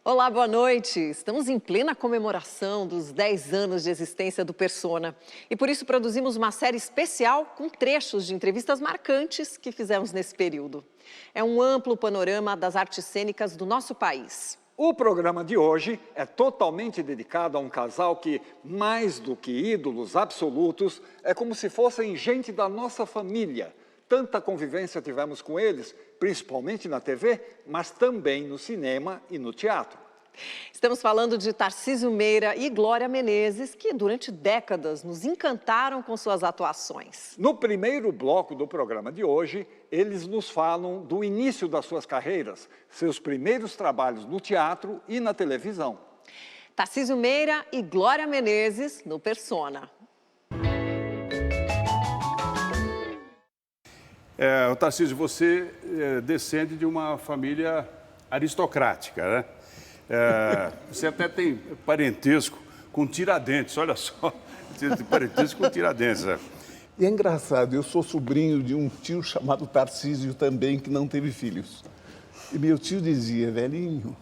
Olá, boa noite. Estamos em plena comemoração dos 10 anos de existência do Persona. E por isso produzimos uma série especial com trechos de entrevistas marcantes que fizemos nesse período. É um amplo panorama das artes cênicas do nosso país. O programa de hoje é totalmente dedicado a um casal que, mais do que ídolos absolutos, é como se fossem gente da nossa família. Tanta convivência tivemos com eles, principalmente na TV, mas também no cinema e no teatro. Estamos falando de Tarcísio Meira e Glória Menezes, que durante décadas nos encantaram com suas atuações. No primeiro bloco do programa de hoje, eles nos falam do início das suas carreiras, seus primeiros trabalhos no teatro e na televisão. Tarcísio Meira e Glória Menezes no Persona. O Tarcísio, você descende de uma família aristocrática, né? Você até tem parentesco com Tiradentes, olha só, tem parentesco com Tiradentes. E é engraçado, eu sou sobrinho de um tio chamado Tarcísio também, que não teve filhos. E meu tio dizia, velhinho,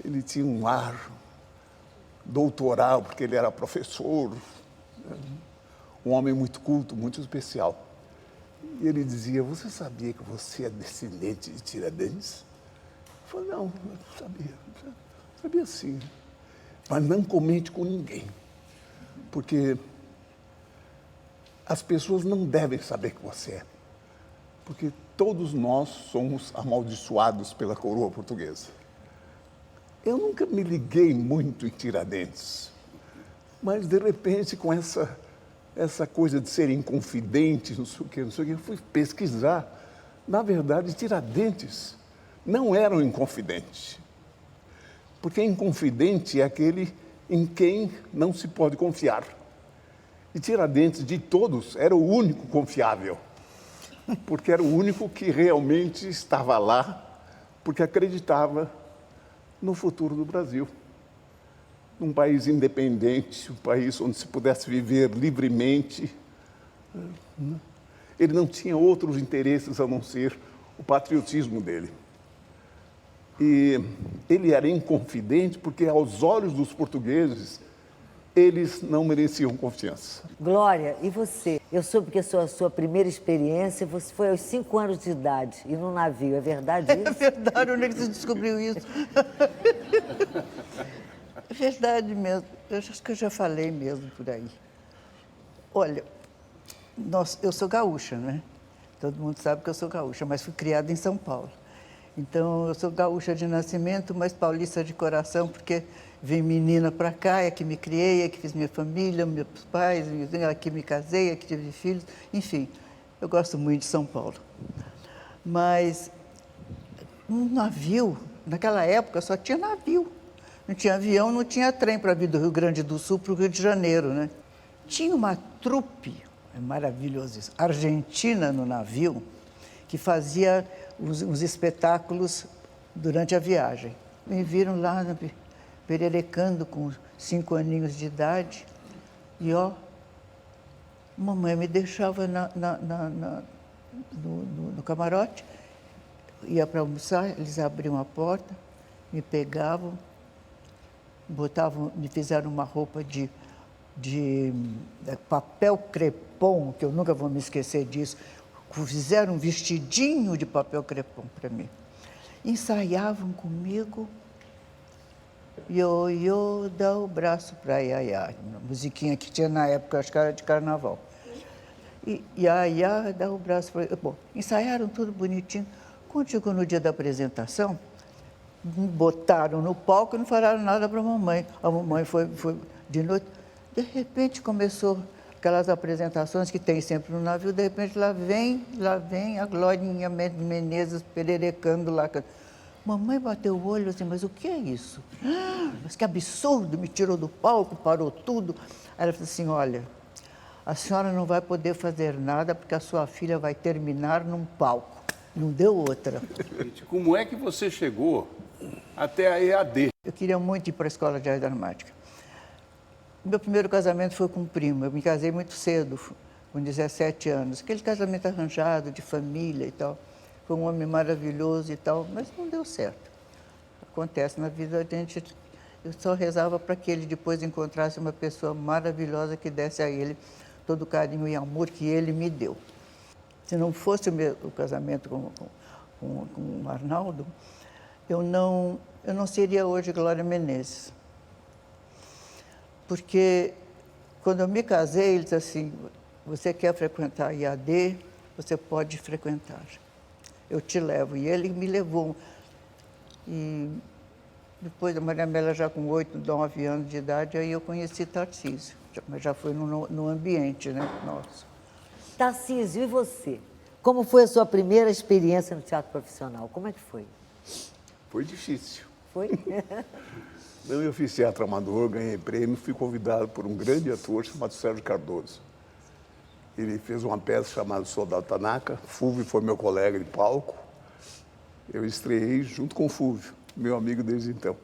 ele tinha um ar doutoral, porque ele era professor, um homem muito culto, muito especial. E ele dizia, você sabia que você é descendente de Tiradentes? Eu falei, não, eu sabia sim. Mas não comente com ninguém, porque as pessoas não devem saber que você é. Porque todos nós somos amaldiçoados pela coroa portuguesa. Eu nunca me liguei muito em Tiradentes, mas de repente com essa coisa de ser inconfidente, não sei o que, eu fui pesquisar. Na verdade, Tiradentes não era um inconfidente. Porque inconfidente é aquele em quem não se pode confiar. E Tiradentes, de todos, era o único confiável. Porque era o único que realmente estava lá, porque acreditava no futuro do Brasil. Um país independente, um país onde se pudesse viver livremente. Ele não tinha outros interesses a não ser o patriotismo dele. E ele era inconfidente porque, aos olhos dos portugueses, eles não mereciam confiança. Glória, e você? Eu soube que a sua primeira experiência você foi aos 5 anos de idade e num navio, é verdade isso? É verdade, onde é que você descobriu isso? É verdade mesmo, eu acho que eu já falei mesmo por aí. Olha, eu sou gaúcha, né? Todo mundo sabe que eu sou gaúcha, mas fui criada em São Paulo. Então, eu sou gaúcha de nascimento, mas paulista de coração, porque vim menina para cá, é que me criei, é que fiz minha família, meus pais, é que me casei, é que tive filhos, enfim, eu gosto muito de São Paulo. Mas um navio, naquela época só tinha navio. Não tinha avião, não tinha trem para vir do Rio Grande do Sul para o Rio de Janeiro, né? Tinha uma trupe, é maravilhoso isso, argentina no navio, que fazia uns espetáculos durante a viagem. Me viram lá pererecando com 5 aninhos de idade e, mamãe me deixava no camarote, ia para almoçar, eles abriam a porta, me pegavam, me fizeram uma roupa de papel crepom, que eu nunca vou me esquecer disso. Fizeram um vestidinho de papel crepom para mim. Ensaiavam comigo. Ioiô, dá o braço para Iaiá. Uma musiquinha que tinha na época, acho que era de carnaval. E Iaiá, dá o braço para... Bom, ensaiaram tudo bonitinho. Quando chegou no dia da apresentação, me botaram no palco e não falaram nada para a mamãe. A mamãe foi de noite. De repente começou aquelas apresentações que tem sempre no navio, de repente lá vem a Glorinha Menezes pererecando lá. Mamãe bateu o olho assim, mas o que é isso? Mas que absurdo, me tirou do palco, parou tudo. Aí ela falou assim, olha, a senhora não vai poder fazer nada porque a sua filha vai terminar num palco. Não deu outra. Como é que você chegou até a EAD? Eu queria muito ir para a escola de arte dramática. Meu primeiro casamento foi com um primo. Eu me casei muito cedo, com 17 anos. Aquele casamento arranjado, de família e tal. Foi um homem maravilhoso e tal, mas não deu certo. acontece na vida da gente. Eu só rezava para que ele depois encontrasse uma pessoa maravilhosa que desse a ele todo o carinho e amor que ele me deu. Se não fosse o casamento com o Arnaldo, eu não seria hoje Glória Menezes. Porque quando eu me casei, ele disse assim, você quer frequentar a IAD, você pode frequentar. Eu te levo. E ele me levou. E depois a Maria Amélia, já com 8, 9 anos de idade, aí eu conheci Tarcísio. Mas já foi no ambiente, né, nosso. Tarcísio, e você? Como foi a sua primeira experiência no teatro profissional? Como é que foi? Foi difícil. Foi? Não, eu fiz teatro amador, ganhei prêmio, fui convidado por um grande ator chamado Sérgio Cardoso. Ele fez uma peça chamada Soldado Tanaka, Fúvio foi meu colega de palco. Eu estreiei junto com o Fúvio, meu amigo desde então.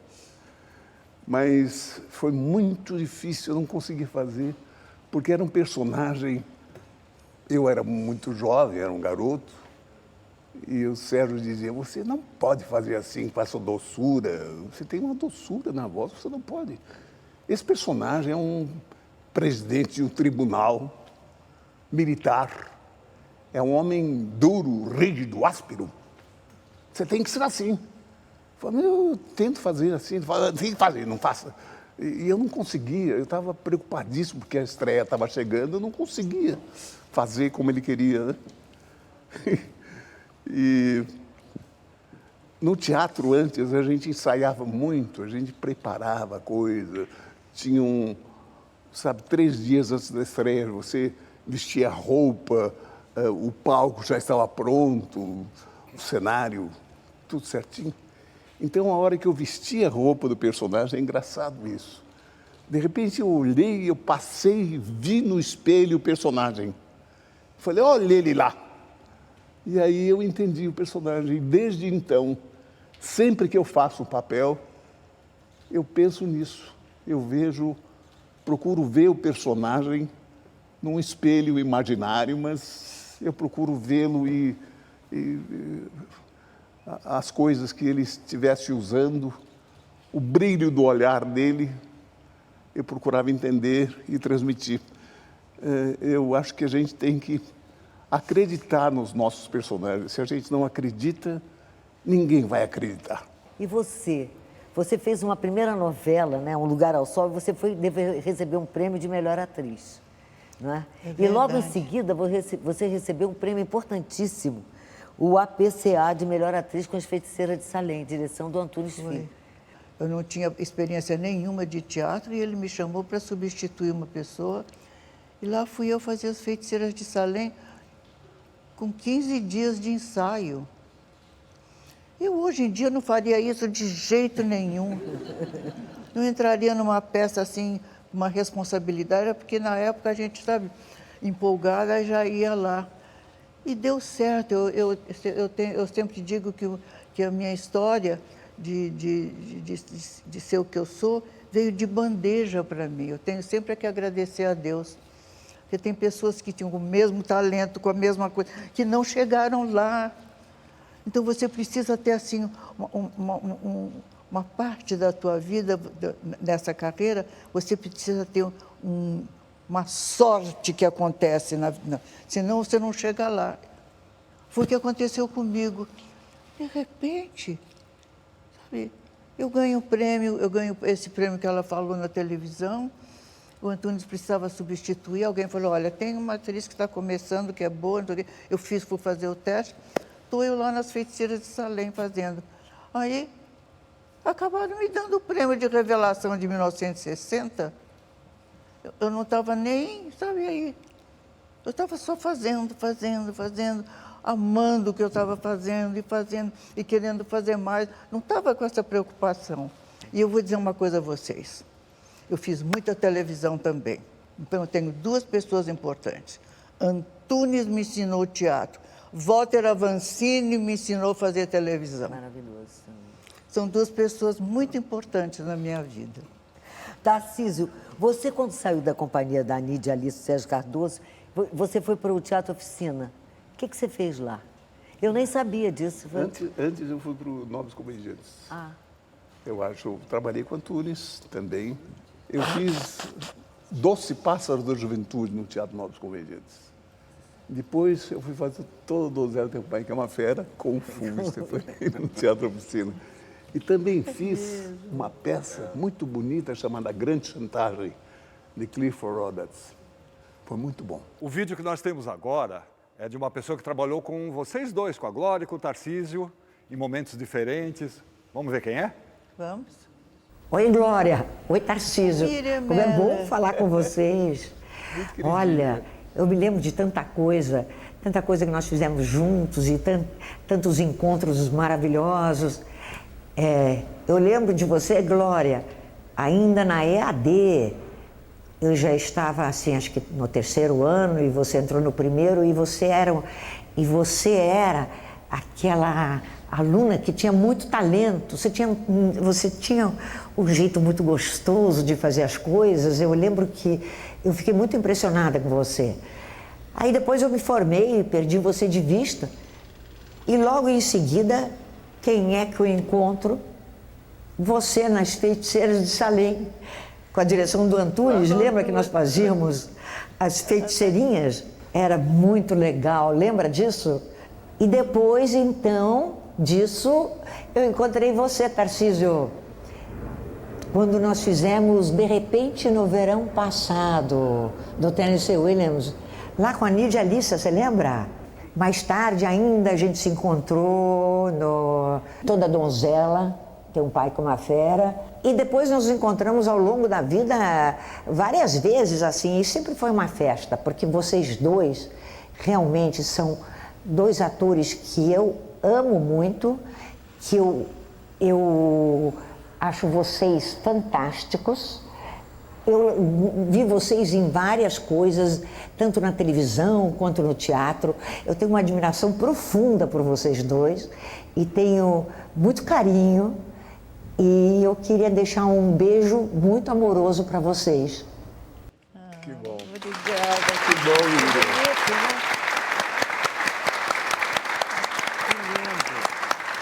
Mas foi muito difícil, eu não consegui fazer, porque era um personagem... Eu era muito jovem, era um garoto, e o Sérgio dizia, você não pode fazer assim, com essa doçura, você tem uma doçura na voz, você não pode. Esse personagem é um presidente de um tribunal militar, é um homem duro, rígido, áspero. Você tem que ser assim. Eu falei, eu tento fazer assim, ele fala, tem que fazer, não faça. E eu não conseguia, eu estava preocupadíssimo, porque a estreia estava chegando, eu não conseguia fazer como ele queria, né? E no teatro, antes, a gente ensaiava muito, a gente preparava a coisa. Tinha sabe, 3 dias antes da estreia, você vestia a roupa, o palco já estava pronto, o cenário, tudo certinho. Então, a hora que eu vestia a roupa do personagem, é engraçado isso. De repente, eu olhei, eu passei, vi no espelho o personagem. Falei, olha ele lá. E aí eu entendi o personagem. E desde então, sempre que eu faço um papel, eu penso nisso. Eu procuro ver o personagem num espelho imaginário, mas eu procuro vê-lo e as coisas que ele estivesse usando, o brilho do olhar dele, eu procurava entender e transmitir. Eu acho que a gente tem que acreditar nos nossos personagens. Se a gente não acredita, ninguém vai acreditar. E você? Você fez uma primeira novela, né, Um Lugar ao Sol, e você receber um prêmio de melhor atriz. Não é? E logo em seguida, você recebeu um prêmio importantíssimo, o APCA de melhor atriz com As Feiticeiras de Salem, direção do Antunes Filho. Eu não tinha experiência nenhuma de teatro e ele me chamou para substituir uma pessoa. E lá fui eu fazer As Feiticeiras de Salem com 15 dias de ensaio. Eu hoje em dia não faria isso de jeito nenhum. Não entraria numa peça assim, uma responsabilidade, porque na época a gente, sabe, empolgada já ia lá. E deu certo. Eu sempre digo que a minha história de ser o que eu sou veio de bandeja para mim. Eu tenho sempre que agradecer a Deus. Porque tem pessoas que tinham o mesmo talento, com a mesma coisa, que não chegaram lá. Então, você precisa ter, assim, uma parte da tua vida, nessa carreira, você precisa ter uma sorte que acontece, senão você não chega lá. Foi o que aconteceu comigo. De repente, sabe, eu ganho um prêmio, eu ganho esse prêmio que ela falou na televisão. O Antunes precisava substituir, alguém falou, olha, tem uma atriz que está começando, que é boa, eu fui fazer o teste, estou eu lá nas Feiticeiras de Salem fazendo. Aí, acabaram me dando o prêmio de revelação de 1960, eu não estava nem, sabe, aí, eu estava só fazendo, amando o que eu estava fazendo, e querendo fazer mais, não estava com essa preocupação. E eu vou dizer uma coisa a vocês. Eu fiz muita televisão também. Então, eu tenho 2 pessoas importantes. Antunes me ensinou teatro. Walter Avancini me ensinou a fazer televisão. Maravilhoso. São 2 pessoas muito importantes na minha vida. Tarcísio, você quando saiu da companhia da Anídia Alice Sérgio Cardoso, você foi para o Teatro Oficina. O que você fez lá? Eu nem sabia disso. Antes eu fui para o Novos Comediantes. Ah. Trabalhei com Antunes também. Eu fiz Doce Pássaro da Juventude no Teatro Novos Comediantes. Depois eu fui fazer todo o Zé Teu Pai, que é uma fera, com o Fulvio no Teatro Oficina. E também fiz uma peça muito bonita chamada Grande Chantagem, de Clifford Roberts. Foi muito bom. O vídeo que nós temos agora é de uma pessoa que trabalhou com vocês dois, com a Glória e com o Tarcísio, em momentos diferentes. Vamos ver quem é? Vamos. Oi, Glória. Oi, Tarcísio. Miriam, Como é bom falar com vocês. Olha, eu me lembro de tanta coisa que nós fizemos juntos e tantos encontros maravilhosos. Eu lembro de você, Glória, ainda na EAD. Eu já estava, assim, acho que no 3º ano, e você entrou no 1º, e você era aquela aluna que tinha muito talento. Você tinha um jeito muito gostoso de fazer as coisas. Eu lembro que eu fiquei muito impressionada com você. Aí depois eu me formei e perdi você de vista. E logo em seguida, quem é que eu encontro? Você nas Feiticeiras de Salem, com a direção do Antunes. Lembra que nós fazíamos as feiticeirinhas? Era muito legal, lembra disso? E depois, então, disso, eu encontrei você, Tarcísio, quando nós fizemos De Repente no Verão Passado, do Tennessee Williams, lá com a Nídia Alissa, você lembra? Mais tarde ainda a gente se encontrou no Toda Donzela, Tem um Pai com uma Fera, e depois nos encontramos ao longo da vida várias vezes, assim, e sempre foi uma festa, porque vocês dois realmente são dois atores que eu amo muito, que eu acho vocês fantásticos. Eu vi vocês em várias coisas, tanto na televisão quanto no teatro. Eu tenho uma admiração profunda por vocês dois e tenho muito carinho. E eu queria deixar um beijo muito amoroso para vocês. Que bom. Obrigada. Que bom, Miriam.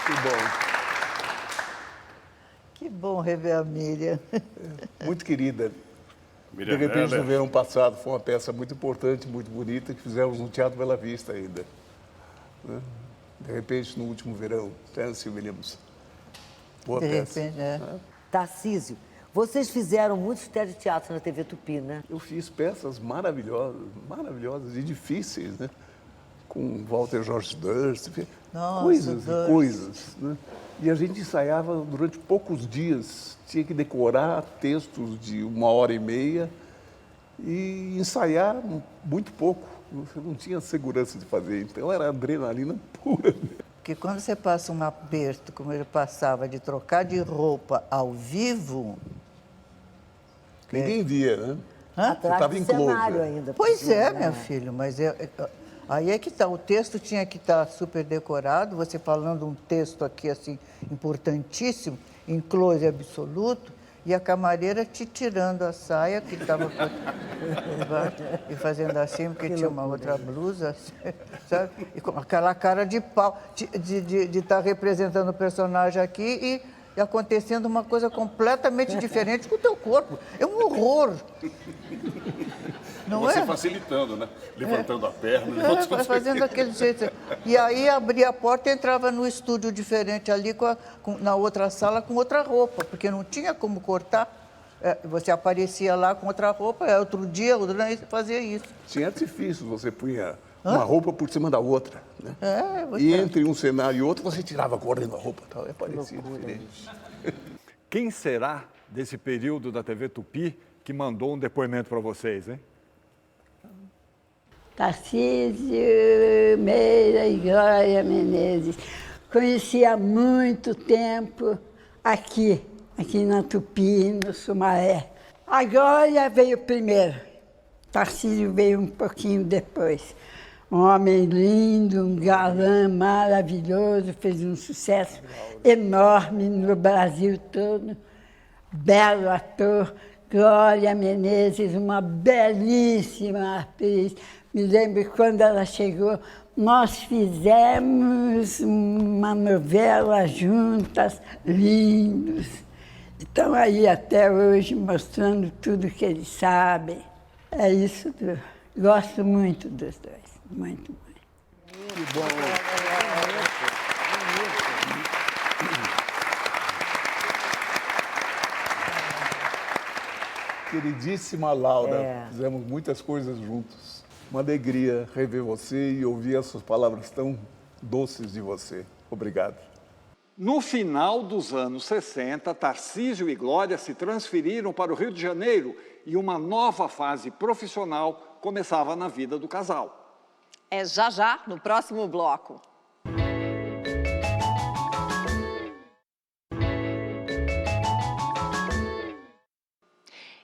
Que bom. Que bom rever a Miriam. Muito querida. Miriam De repente, Heller. no verão passado, foi uma peça muito importante, muito bonita, que fizemos no Teatro Bela Vista ainda. Né? De repente, no último verão, Tennessee Williams. Boa De peça. repente, é. Tarcísio, vocês fizeram muitos teleteatros na TV Tupi, né? Eu fiz peças maravilhosas e difíceis, né? Com Walter George Durst, Nossa, coisas Durst. e coisas, né? E a gente ensaiava durante poucos dias, tinha que decorar textos de 1h30 e ensaiar muito pouco. Você não tinha segurança de fazer, então era adrenalina pura. Porque quando você passa um aperto, como ele passava, de trocar de roupa ao vivo, Ninguém via, né? Atrás tava do em close, cenário né? ainda. Pois podia, é, né? meu filho, mas aí é que está, o texto tinha que estar super decorado, você falando um texto aqui, assim, importantíssimo, em close absoluto, e a camareira te tirando a saia, que estava e fazendo assim, porque tinha uma outra blusa, sabe? E com aquela cara de pau, de estar representando o personagem aqui e acontecendo uma coisa completamente diferente com o teu corpo. É um horror. Não Você é? facilitando, né? Levantando a perna. Vai fazendo aquele jeito. E aí abria a porta e entrava no estúdio diferente ali, na outra sala, com outra roupa, porque não tinha como cortar. Você aparecia lá com outra roupa, outro dia você fazia isso. Tinha artifícios, você punha uma roupa por cima da outra, né? Você... E entre um cenário e outro, você tirava correndo a roupa, tal, parecia diferente. Quem será desse período da TV Tupi que mandou um depoimento para vocês, hein? Tarcísio Meira e Glória Menezes. Conheci há muito tempo aqui na Tupi, no Sumaré. A Glória veio primeiro, Tarcísio veio um pouquinho depois. Um homem lindo, um galã maravilhoso, fez um sucesso enorme no Brasil todo. Belo ator, Glória Menezes, uma belíssima atriz. Me lembro quando ela chegou, nós fizemos uma novela juntas, lindos. Estão aí até hoje mostrando tudo que eles sabem. É isso. Gosto muito dos dois. Muito, muito. Que bom. Queridíssima Laura, fizemos muitas coisas juntos. Uma alegria rever você e ouvir essas palavras tão doces de você. Obrigado. No final dos anos 60, Tarcísio e Glória se transferiram para o Rio de Janeiro e uma nova fase profissional começava na vida do casal. É já, no próximo bloco.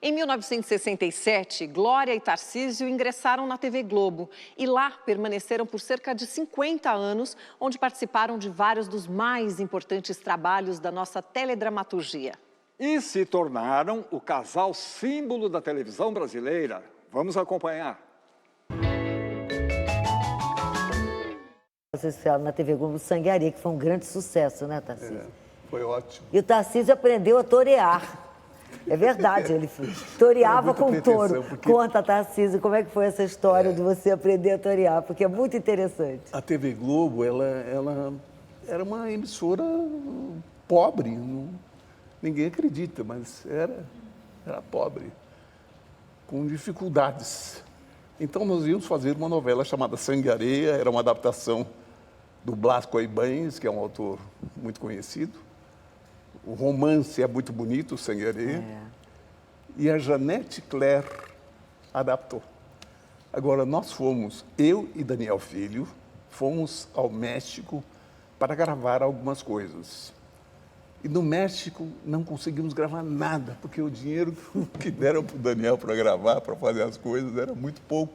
Em 1967, Glória e Tarcísio ingressaram na TV Globo e lá permaneceram por cerca de 50 anos, onde participaram de vários dos mais importantes trabalhos da nossa teledramaturgia. E se tornaram o casal símbolo da televisão brasileira. Vamos acompanhar. Vocês fizeram na TV Globo Sanguearia, que foi um grande sucesso, né, Tarcísio? Foi ótimo. E o Tarcísio aprendeu a torear. É verdade, ele toreava com muita touro. pretensão, porque- Conta, Tarcísio, como é que foi essa história de você aprender a torear, porque é muito interessante. A TV Globo, ela era uma emissora pobre, ninguém acredita, mas era pobre, com dificuldades. Então nós íamos fazer uma novela chamada Sangue e Areia, era uma adaptação do Blasco Ibáñez, que é um autor muito conhecido. O romance é muito bonito, Sangue e Areia. E a Janete Claire adaptou. Agora, nós fomos, eu e Daniel Filho, fomos ao México para gravar algumas coisas. E no México não conseguimos gravar nada, porque o dinheiro que deram para o Daniel para gravar, para fazer as coisas, era muito pouco.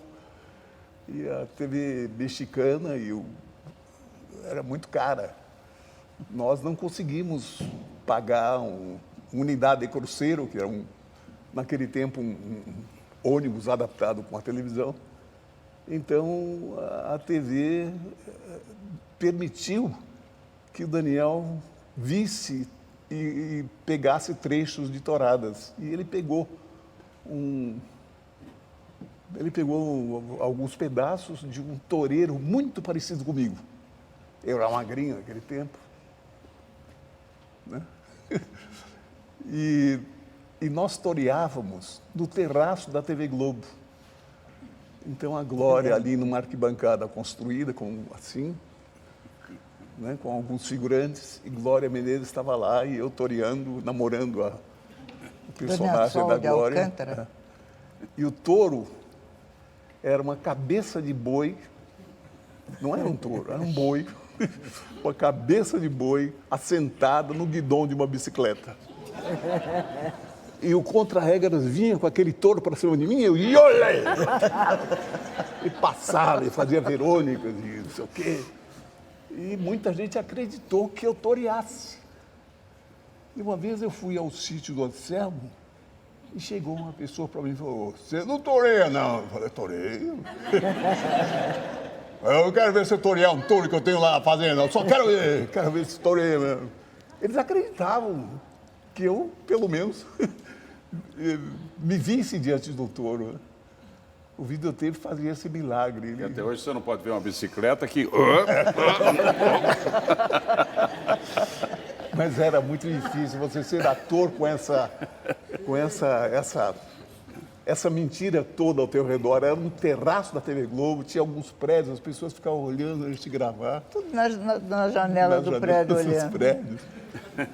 E a TV mexicana era muito cara. Nós não conseguimos pagar uma unidade de cruzeiro, que era, naquele tempo, um ônibus adaptado com a televisão. Então, a TV permitiu que o Daniel visse e pegasse trechos de touradas. E ele pegou alguns pedaços de um toureiro muito parecido comigo. Eu era magrinho naquele tempo. Né? E nós toreávamos no terraço da TV Globo. Então a Glória ali numa arquibancada construída, assim, né, com alguns figurantes, e Glória Menezes estava lá e eu toreando, namorando o personagem da Glória. Alcântara. E o touro era uma cabeça de boi, não era um touro, era um boi, uma cabeça de boi assentada no guidão de uma bicicleta. E o contra-regras vinha com aquele touro para cima de mim, eu ia e passava, e fazia verônicas e não sei o quê. E muita gente acreditou que eu toreasse. E uma vez eu fui ao sítio do Anselmo e chegou uma pessoa para mim e falou: "Você não toreia, não?" Eu falei: "Toreio." "Eu quero ver você torear um touro que eu tenho lá na fazenda. Eu só quero ver se toreia mesmo." Eles acreditavam que eu, pelo menos, me visse diante do touro. O videotape fazia esse milagre. E até hoje você não pode ver uma bicicleta que... Mas era muito difícil você ser ator com essa mentira toda ao teu redor. Era no terraço da TV Globo, tinha alguns prédios, as pessoas ficavam olhando antes de gravar. Tudo na janela do prédio olhando. Prédios.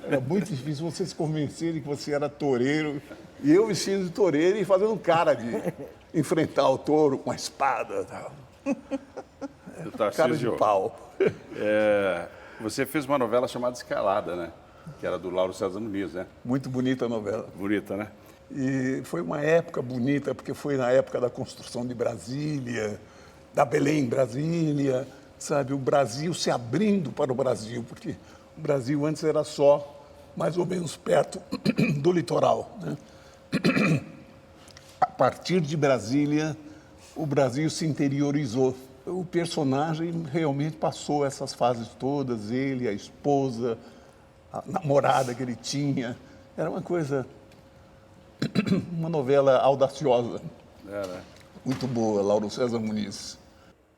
Era muito difícil vocês convencerem que você era toureiro. E eu vestido de toureiro e fazendo cara de enfrentar o touro com a espada. Tal. Cara de pau. Você fez uma novela chamada Escalada, né? Que era do Lauro César Muniz, né? Muito bonita a novela. Bonita, né? E foi uma época bonita, porque foi na época da construção de Brasília, da Belém Brasília, sabe? O Brasil se abrindo para o Brasil, porque o Brasil antes era só mais ou menos perto do litoral, né? A partir de Brasília, o Brasil se interiorizou. O personagem realmente passou essas fases todas, ele, a esposa, a namorada que ele tinha, Era uma coisa, uma novela audaciosa. Era. Muito boa, Lauro César Muniz.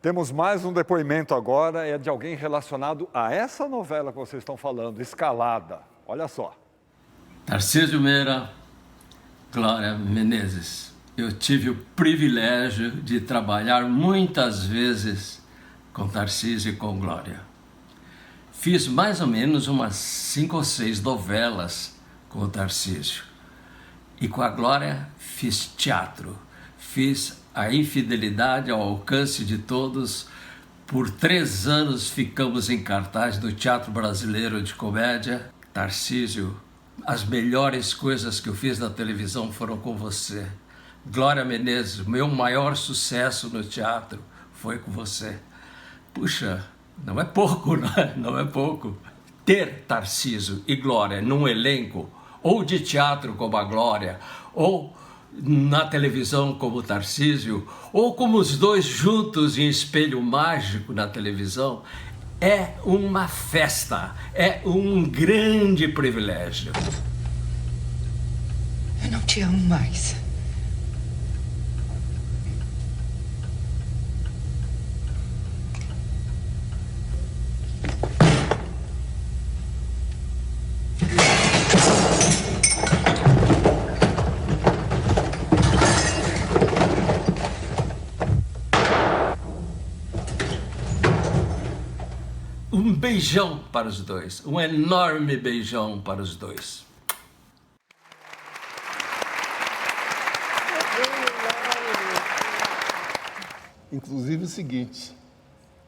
Temos mais um depoimento agora, é de alguém relacionado a essa novela que vocês estão falando, Escalada. Olha só. Tarcísio Meira, Glória Menezes. Eu tive o privilégio de trabalhar muitas vezes com Tarcísio e com Glória. Fiz mais ou menos umas 5 ou 6 novelas com o Tarcísio. E com a Glória fiz teatro. Fiz A Infidelidade ao Alcance de Todos. Por 3 anos ficamos em cartaz do Teatro Brasileiro de Comédia. Tarcísio, as melhores coisas que eu fiz na televisão foram com você. Glória Menezes, meu maior sucesso no teatro foi com você. Puxa, não é pouco, não é pouco. Ter Tarcísio e Glória num elenco, ou de teatro como a Glória, ou na televisão como o Tarcísio, ou como os dois juntos em Espelho Mágico na televisão, é uma festa, é um grande privilégio. Eu não te amo mais. Um beijão para os dois, um enorme beijão para os dois. Inclusive o seguinte,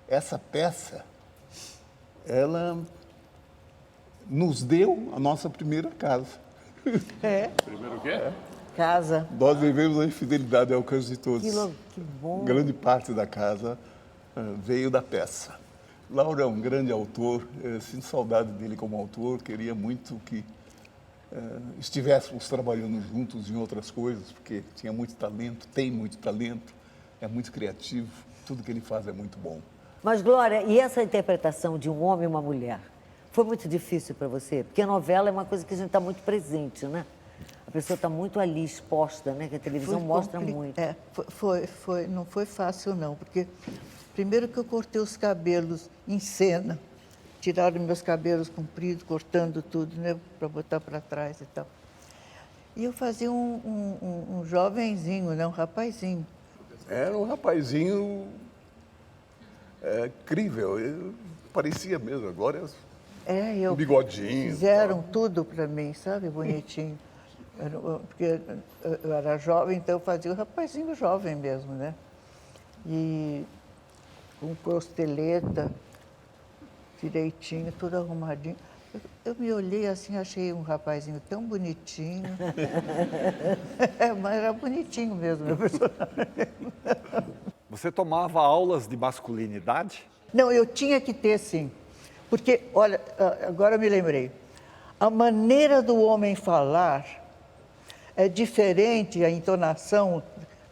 essa peça, ela nos deu a nossa primeira casa. Primeiro o quê? Casa. Nós vivemos a infidelidade ao alcance de todos. Que bom. Grande parte da casa veio da peça. Lauro é um grande autor, sinto saudade dele como autor, queria muito que estivéssemos trabalhando juntos em outras coisas, porque tinha muito talento, tem muito talento, é muito criativo, tudo que ele faz é muito bom. Mas, Glória, e essa interpretação de um homem e uma mulher? Foi muito difícil para você? Porque a novela é uma coisa que a gente está muito presente, né? A pessoa está muito ali exposta, né? Que a televisão mostra muito. Não foi fácil, não, porque primeiro que eu cortei os cabelos em cena, tiraram meus cabelos compridos, cortando tudo, né, para botar para trás e tal. E eu fazia um jovenzinho, né, um rapazinho. Era um rapazinho crível, parecia mesmo, agora um bigodinho. Fizeram tudo para mim, sabe, bonitinho. Porque eu era jovem, então eu fazia o rapazinho jovem mesmo, né? E com costeleta, direitinho, tudo arrumadinho. Eu me olhei assim, achei um rapazinho tão bonitinho. Mas era bonitinho mesmo, meu personagem. Você tomava aulas de masculinidade? Não, eu tinha que ter, sim. Porque, olha, agora eu me lembrei. A maneira do homem falar é diferente, a entonação,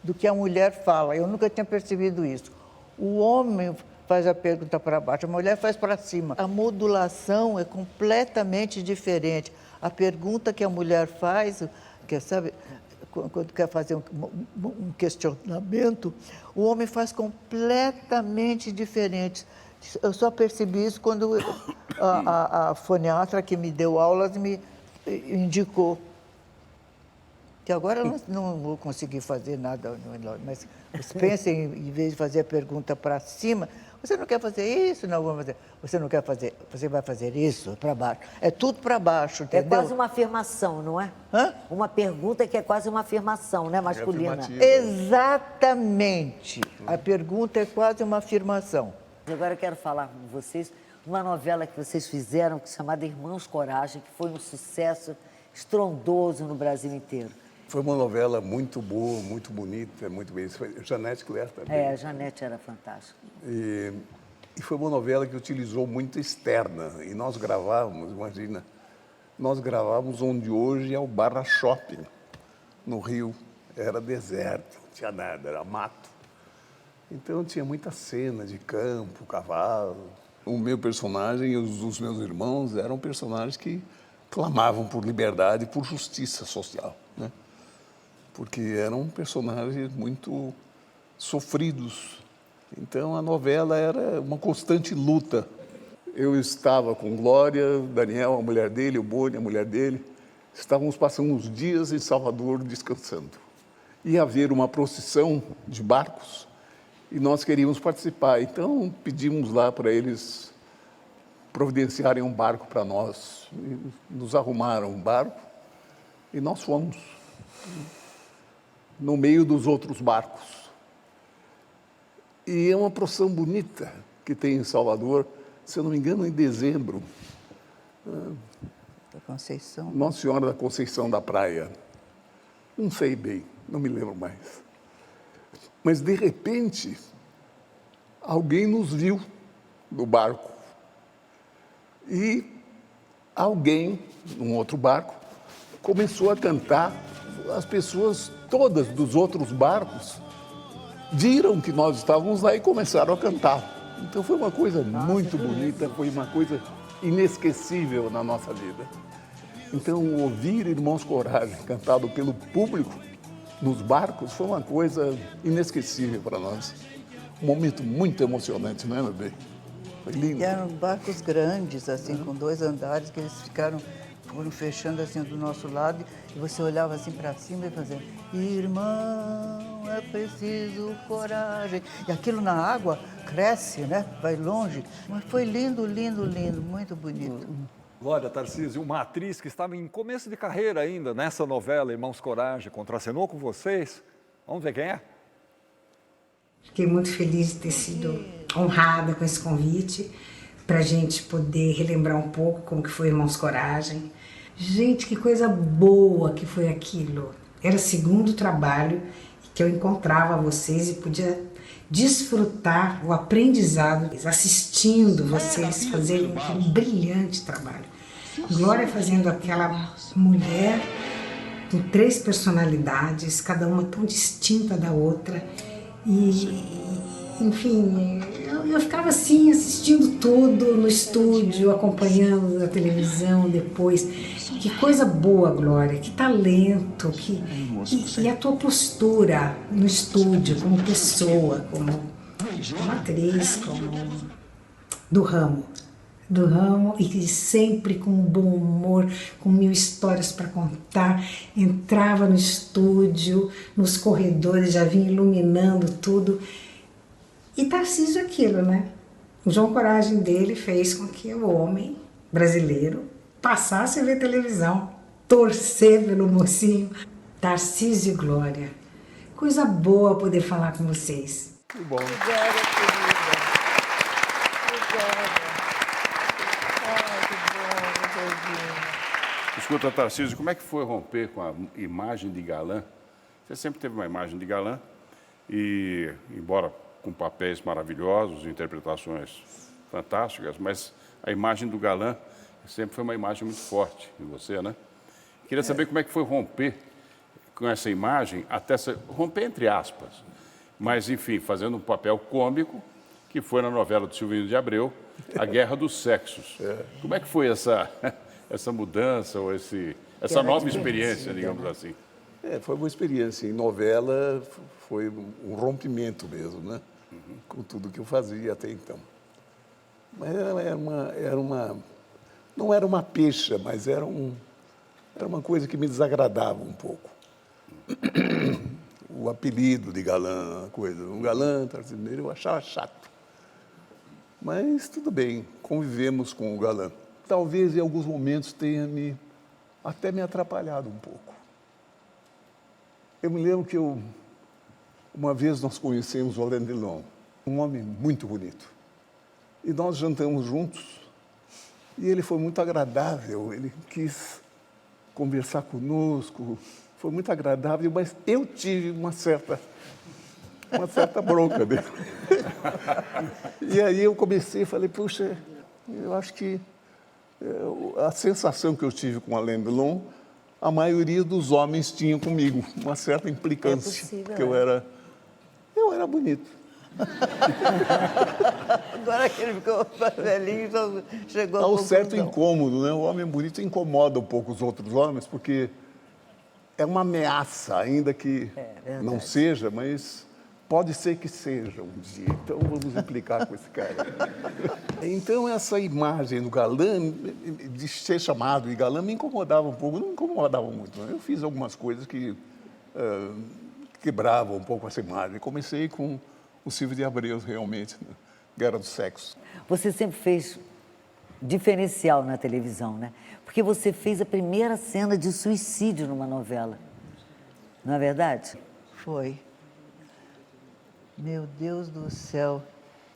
do que a mulher fala. Eu nunca tinha percebido isso. O homem faz a pergunta para baixo, a mulher faz para cima. A modulação é completamente diferente. A pergunta que a mulher faz, que sabe, quando quer fazer um questionamento, o homem faz completamente diferente. Eu só percebi isso quando a foniatra que me deu aulas me indicou. Que agora eu não vou conseguir fazer nada, mas pensem, em vez de fazer a pergunta para cima, você não quer fazer isso? Não, vou fazer. Você não quer fazer, você vai fazer isso para baixo. É tudo para baixo, entendeu? É quase uma afirmação, não é? Hã? Uma pergunta que é quase uma afirmação, né, masculina? Exatamente. A pergunta é quase uma afirmação. Agora eu quero falar com vocês uma novela que vocês fizeram, chamada Irmãos Coragem, que foi um sucesso estrondoso no Brasil inteiro. Foi uma novela muito boa, muito bonita, muito bem. Foi Janete Claire também. A Janete era fantástica. E foi uma novela que utilizou muito externa. E nós gravávamos, imagina, nós gravávamos onde hoje é o Barra Shopping, no Rio. Era deserto, não tinha nada, era mato. Então tinha muita cena de campo, cavalo. O meu personagem e os meus irmãos eram personagens que clamavam por liberdade e por justiça social, né? Porque eram personagens muito sofridos. Então, a novela era uma constante luta. Eu estava com Glória, Daniel, a mulher dele, o Boni, a mulher dele. Estávamos passando uns dias em Salvador descansando. Ia haver uma procissão de barcos e nós queríamos participar. Então, pedimos lá para eles providenciarem um barco para nós. E nos arrumaram um barco e nós fomos no meio dos outros barcos. E é uma procissão bonita que tem em Salvador, se eu não me engano, em dezembro. Da Conceição. Nossa Senhora da Conceição da Praia. Não sei bem, não me lembro mais. Mas, de repente, alguém nos viu no barco. E alguém, num outro barco, começou a cantar. As pessoas todas dos outros barcos viram que nós estávamos lá e começaram a cantar. Então foi uma coisa muito bonita, foi uma coisa inesquecível na nossa vida. Então ouvir Irmãos Coragem cantado pelo público nos barcos foi uma coisa inesquecível para nós. Um momento muito emocionante, não é, meu bem? Foi lindo. E eram barcos grandes, assim, com 2 andares, que eles foram fechando assim do nosso lado, e você olhava assim para cima e fazia: irmão, é preciso coragem. E aquilo na água cresce, né? Vai longe. Mas foi lindo, lindo, lindo, muito bonito. Glória, Tarcísio, uma atriz que estava em começo de carreira ainda nessa novela Irmãos Coragem, contracenou com vocês. Vamos ver quem é? Fiquei muito feliz de ter sido honrada com esse convite, para a gente poder relembrar um pouco como que foi Irmãos Coragem. Gente, que coisa boa que foi aquilo. Era o segundo trabalho que eu encontrava vocês e podia desfrutar o aprendizado, assistindo vocês fazerem um brilhante trabalho. Glória fazendo aquela mulher com 3 personalidades, cada uma tão distinta da outra. E, enfim, eu ficava assim, assistindo tudo no estúdio, acompanhando na televisão depois. Que coisa boa, Glória, que talento, e a tua postura no estúdio, como pessoa, como atriz, como do ramo, e que sempre com bom humor, com 1000 histórias para contar, entrava no estúdio, nos corredores, já vinha iluminando tudo. E Tarcísio aquilo, né? O João Coragem dele fez com que o homem brasileiro passasse a ver televisão, torcer pelo mocinho. Tarcísio e Glória. Coisa boa poder falar com vocês. Que bom. Obrigada, querida. Obrigada. Escuta, Tarcísio, como é que foi romper com a imagem de galã? Você sempre teve uma imagem de galã e, embora com papéis maravilhosos, interpretações fantásticas, mas a imagem do galã sempre foi uma imagem muito forte em você, né? Queria saber como é que foi romper com essa imagem, romper entre aspas, mas, enfim, fazendo um papel cômico, que foi na novela do Silvino de Abreu, A Guerra dos Sexos. Como é que foi essa mudança, ou essa nova experiência, digamos assim? Foi uma experiência. Em novela foi um rompimento mesmo, né? Com tudo que eu fazia até então. Mas não era uma pecha, mas era uma coisa que me desagradava um pouco. O apelido de galã, a coisa. Um galã, Tarcísio, eu achava chato. Mas tudo bem, convivemos com o galã. Talvez em alguns momentos tenha até me atrapalhado um pouco. Eu me lembro que uma vez nós conhecemos o Alain Delon, um homem muito bonito. E nós jantamos juntos e ele foi muito agradável, ele quis conversar conosco, foi muito agradável, mas eu tive uma certa bronca dele. E aí eu comecei e falei, puxa, eu acho que a sensação que eu tive com Alain Delon, a maioria dos homens tinha comigo, uma certa implicância, É possível, porque eu era bonito. Agora que ele ficou mais velhinho, já chegou Há à um certo conclusão. incômodo, né? O homem bonito incomoda um pouco os outros homens, porque é uma ameaça, ainda que não seja, mas pode ser que seja um dia. Então vamos implicar com esse cara. Então essa imagem do galã, de ser chamado de galã, me incomodava um pouco. Não me incomodava muito, né? Eu fiz algumas coisas que quebravam um pouco essa imagem. Comecei com o Silvio de Abreu, realmente, né? Guerra do Sexo. Você sempre fez diferencial na televisão, né? Porque você fez a primeira cena de suicídio numa novela. Não é verdade? Foi. Meu Deus do céu.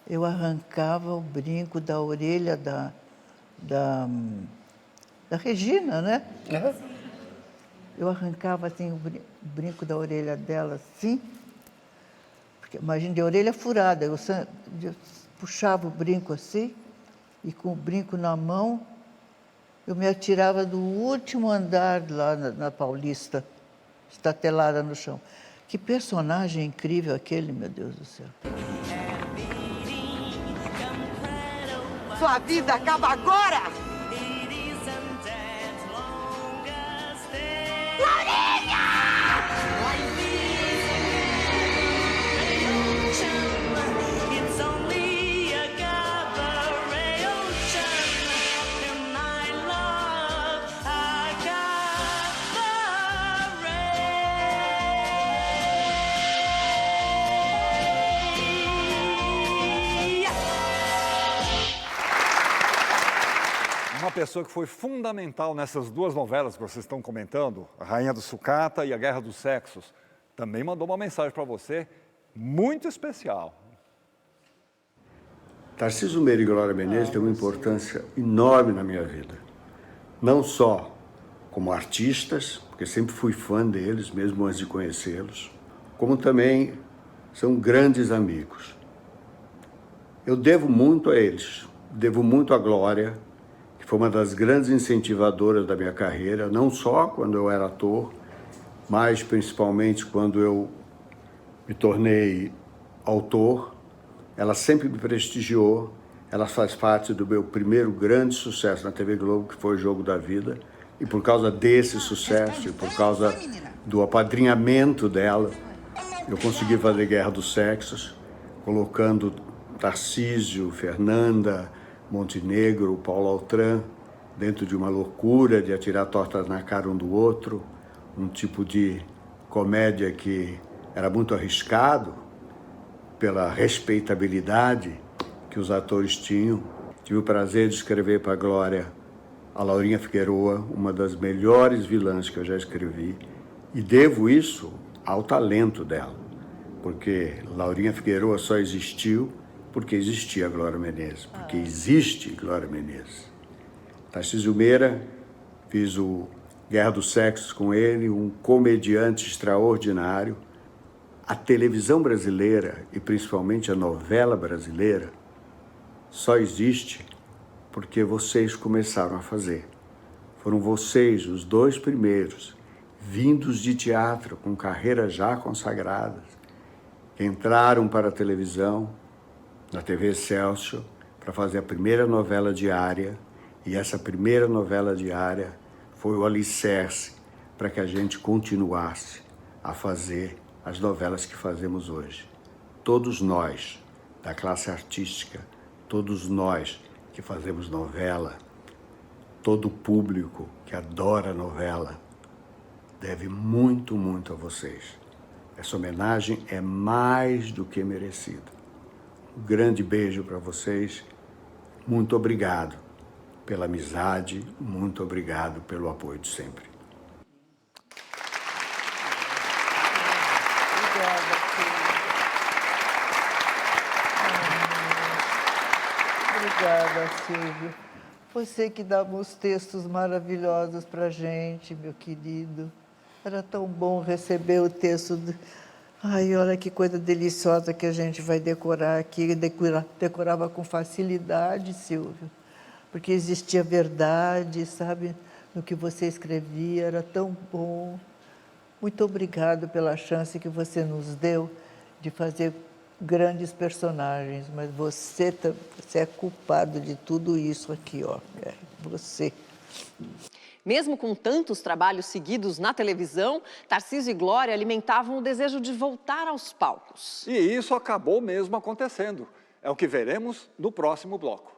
Eu arrancava o brinco da orelha da Regina, né? Eu arrancava assim o brinco da orelha dela, assim. Porque, imagina, de orelha furada. Eu puxava o brinco assim, e com o brinco na mão, eu me atirava do último andar lá na Paulista, estatelada no chão. Que personagem incrível aquele, meu Deus do céu. Sua vida acaba agora! Uma pessoa que foi fundamental nessas duas novelas que vocês estão comentando, A Rainha do Sucata e A Guerra dos Sexos, também mandou uma mensagem para você muito especial. Tarcísio Meira e Glória Menezes têm uma importância enorme na minha vida. Não só como artistas, porque sempre fui fã deles, mesmo antes de conhecê-los, como também são grandes amigos. Eu devo muito a eles, devo muito à Glória, que foi uma das grandes incentivadoras da minha carreira, não só quando eu era ator, mas principalmente quando eu me tornei autor. Ela sempre me prestigiou, ela faz parte do meu primeiro grande sucesso na TV Globo, que foi o Jogo da Vida, e por causa desse sucesso, e por causa do apadrinhamento dela, eu consegui fazer Guerra dos Sexos, colocando Tarcísio, Fernanda, Montenegro, Paulo Altran, dentro de uma loucura de atirar tortas na cara um do outro, um tipo de comédia que era muito arriscado pela respeitabilidade que os atores tinham. Tive o prazer de escrever para a Glória a Laurinha Figueroa, uma das melhores vilãs que eu já escrevi, e devo isso ao talento dela, porque Laurinha Figueroa só existiu porque existia Glória Menezes, porque existe Glória Menezes. Tarcísio Meira, fiz o Guerra dos Sexos com ele, um comediante extraordinário. A televisão brasileira, e principalmente a novela brasileira, só existe porque vocês começaram a fazer. Foram vocês, os dois primeiros, vindos de teatro, com carreiras já consagradas, que entraram para a televisão, na TV Excelsior, para fazer a primeira novela diária, e essa primeira novela diária foi o alicerce para que a gente continuasse a fazer as novelas que fazemos hoje. Todos nós, da classe artística, todos nós que fazemos novela, todo o público que adora novela, deve muito, muito a vocês. Essa homenagem é mais do que merecida. Um grande beijo para vocês. Muito obrigado pela amizade, muito obrigado pelo apoio de sempre. Obrigada, Silvio. Você que dava uns textos maravilhosos para a gente, meu querido. Era tão bom receber o texto. Ai, olha que coisa deliciosa que a gente vai decorar aqui. Decorava com facilidade, Silvio, porque existia verdade, sabe, no que você escrevia. Era tão bom. Muito obrigado pela chance que você nos deu de fazer grandes personagens, mas você é culpado de tudo isso aqui, ó. É você. Mesmo com tantos trabalhos seguidos na televisão, Tarcísio e Glória alimentavam o desejo de voltar aos palcos. E isso acabou mesmo acontecendo. É o que veremos no próximo bloco.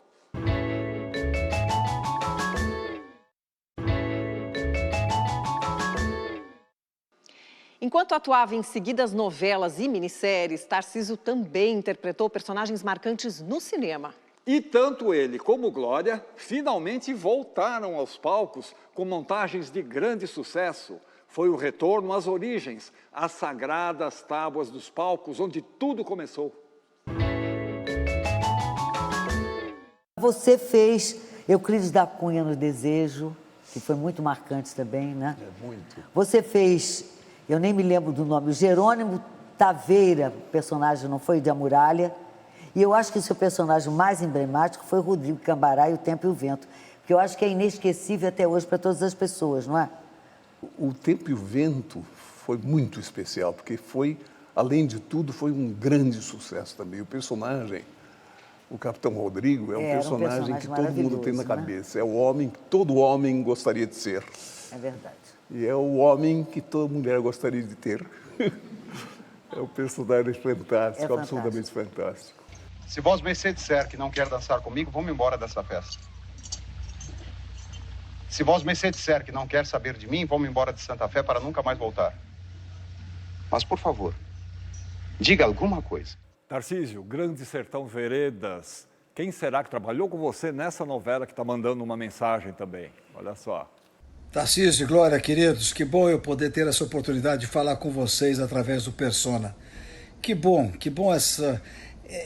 Enquanto atuava em seguidas novelas e minisséries, Tarcísio também interpretou personagens marcantes no cinema. E tanto ele como Glória finalmente voltaram aos palcos com montagens de grande sucesso. Foi o retorno às origens, às sagradas tábuas dos palcos, onde tudo começou. Você fez Euclides da Cunha no Desejo, que foi muito marcante também, né? É muito. Você fez, eu nem me lembro do nome, o Jerônimo Taveira, personagem, não foi, de A Muralha. E eu acho que o seu personagem mais emblemático foi o Rodrigo Cambará e O Tempo e o Vento, que eu acho que é inesquecível até hoje para todas as pessoas, não é? O Tempo e o Vento foi muito especial, porque foi, além de tudo, foi um grande sucesso também. O personagem, o Capitão Rodrigo, é um personagem que todo mundo tem na cabeça. Né? É o homem que todo homem gostaria de ser. É verdade. E é o homem que toda mulher gostaria de ter. É um personagem fantástico, absolutamente fantástico. Se Vós Mercê disser que não quer dançar comigo, vamos embora dessa festa. Se Vós Mercê disser que não quer saber de mim, vamos embora de Santa Fé para nunca mais voltar. Mas, por favor, diga alguma coisa. Tarcísio, Grande Sertão Veredas. Quem será que trabalhou com você nessa novela que está mandando uma mensagem também? Olha só. Tarcísio e Glória, queridos, que bom eu poder ter essa oportunidade de falar com vocês através do Persona. Que bom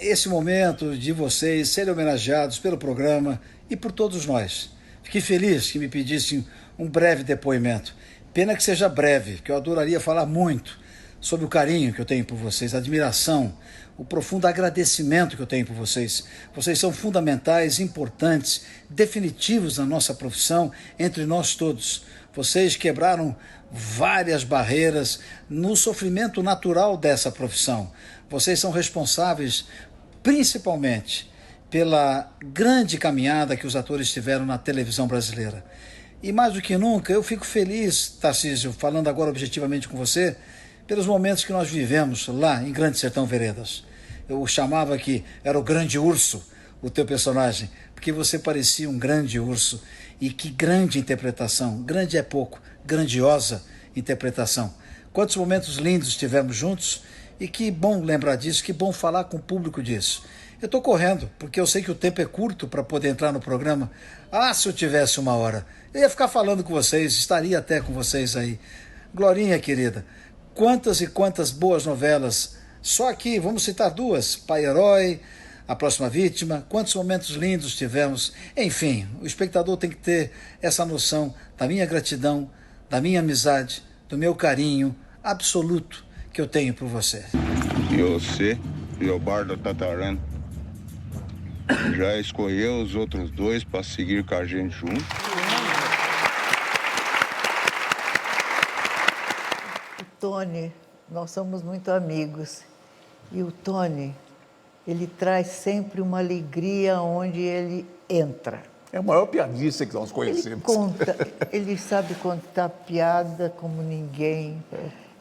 esse momento de vocês serem homenageados pelo programa e por todos nós. Fiquei feliz que me pedissem um breve depoimento. Pena que seja breve, que eu adoraria falar muito sobre o carinho que eu tenho por vocês, a admiração, o profundo agradecimento que eu tenho por vocês. Vocês são fundamentais, importantes, definitivos na nossa profissão, entre nós todos. Vocês quebraram várias barreiras no sofrimento natural dessa profissão. Vocês são responsáveis, principalmente, pela grande caminhada que os atores tiveram na televisão brasileira. E mais do que nunca, eu fico feliz, Tarcísio, falando agora objetivamente com você, pelos momentos que nós vivemos lá em Grande Sertão Veredas. Eu chamava que era o grande urso, o teu personagem, porque você parecia um grande urso. E que grande interpretação, grande é pouco, grandiosa interpretação. Quantos momentos lindos tivemos juntos e que bom lembrar disso, que bom falar com o público disso. Eu estou correndo, porque eu sei que o tempo é curto para poder entrar no programa. Ah, se eu tivesse uma hora, eu ia ficar falando com vocês, estaria até com vocês aí. Glorinha, querida, quantas e quantas boas novelas. Só aqui, vamos citar duas, Pai Herói, A Próxima Vítima, quantos momentos lindos tivemos. Enfim, o espectador tem que ter essa noção da minha gratidão, da minha amizade, do meu carinho absoluto que eu tenho por você. E você, Leobardo Tatarano, já escolheu os outros dois para seguir com a gente junto? Tony, nós somos muito amigos. E o Tony, ele traz sempre uma alegria onde ele entra. É o maior piadista que nós conhecemos. Ele sabe contar piada como ninguém.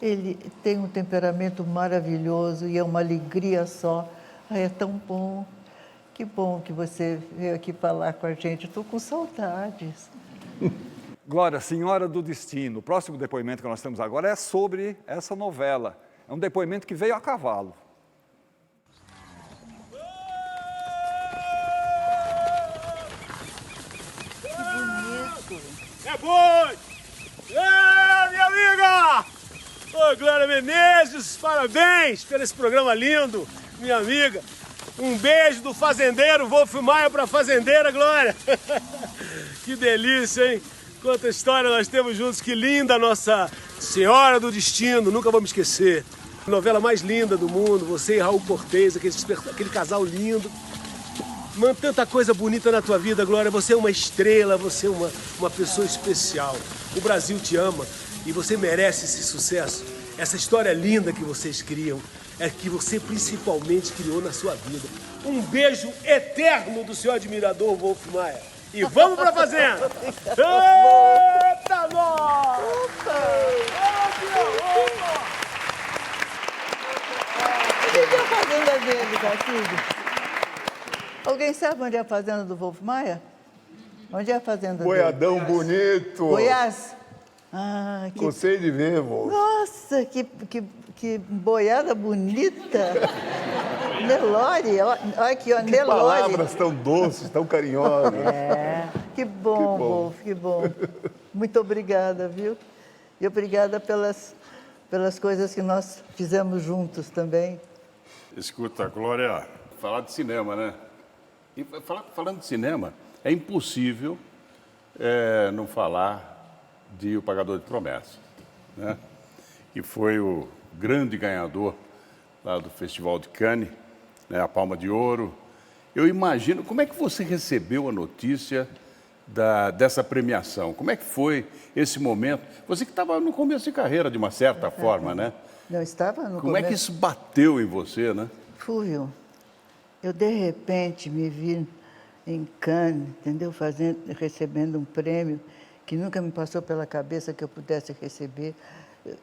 Ele tem um temperamento maravilhoso e é uma alegria só. É tão bom. Que bom que você veio aqui falar com a gente. Estou com saudades. Glória, Senhora do Destino. O próximo depoimento que nós temos agora é sobre essa novela. É um depoimento que veio a cavalo. É boi! Minha amiga! Ô, Glória Menezes, parabéns pelo esse programa lindo, minha amiga. Um beijo do fazendeiro Wolf Maia pra fazendeira, Glória. Que delícia, hein? Quanta história nós temos juntos, que linda Nossa Senhora do Destino, nunca vamos esquecer. A novela mais linda do mundo, você e Raul Cortez, aquele casal lindo. Mano, tanta coisa bonita na tua vida, Glória. Você é uma estrela, você é uma pessoa especial. O Brasil te ama e você merece esse sucesso. Essa história linda que vocês criam. é que você principalmente criou na sua vida. Um beijo eterno do seu admirador, Wolf Maia. E vamos pra fazenda! Eita, nós! Onde é a fazenda dele, Tarcísio? Alguém sabe onde é a fazenda do Wolf Maia? Onde é a fazenda Boiadão dele? bonito. Goiás? Ah, que... Gostei de ver, Wolf. Nossa, que boiada bonita. Nelore, olha aqui, ó, Que Nelore. palavras tão doces, tão carinhosas. Que bom, Wolf, que bom. Muito obrigada, viu? E obrigada pelas coisas que nós fizemos juntos também. Escuta, Glória, falar de cinema, né? E falando de cinema, é impossível não falar de O Pagador de Promessas, né? Que foi o grande ganhador lá do Festival de Cannes, né? A Palma de Ouro. Eu imagino, como é que você recebeu a notícia dessa premiação? Como é que foi esse momento? Você que estava no começo de carreira, de uma certa forma, né? Não, estava no Como é que isso bateu em você, né? Fúvio, eu de repente me vi em Cannes, entendeu? Recebendo um prêmio que nunca me passou pela cabeça que eu pudesse receber.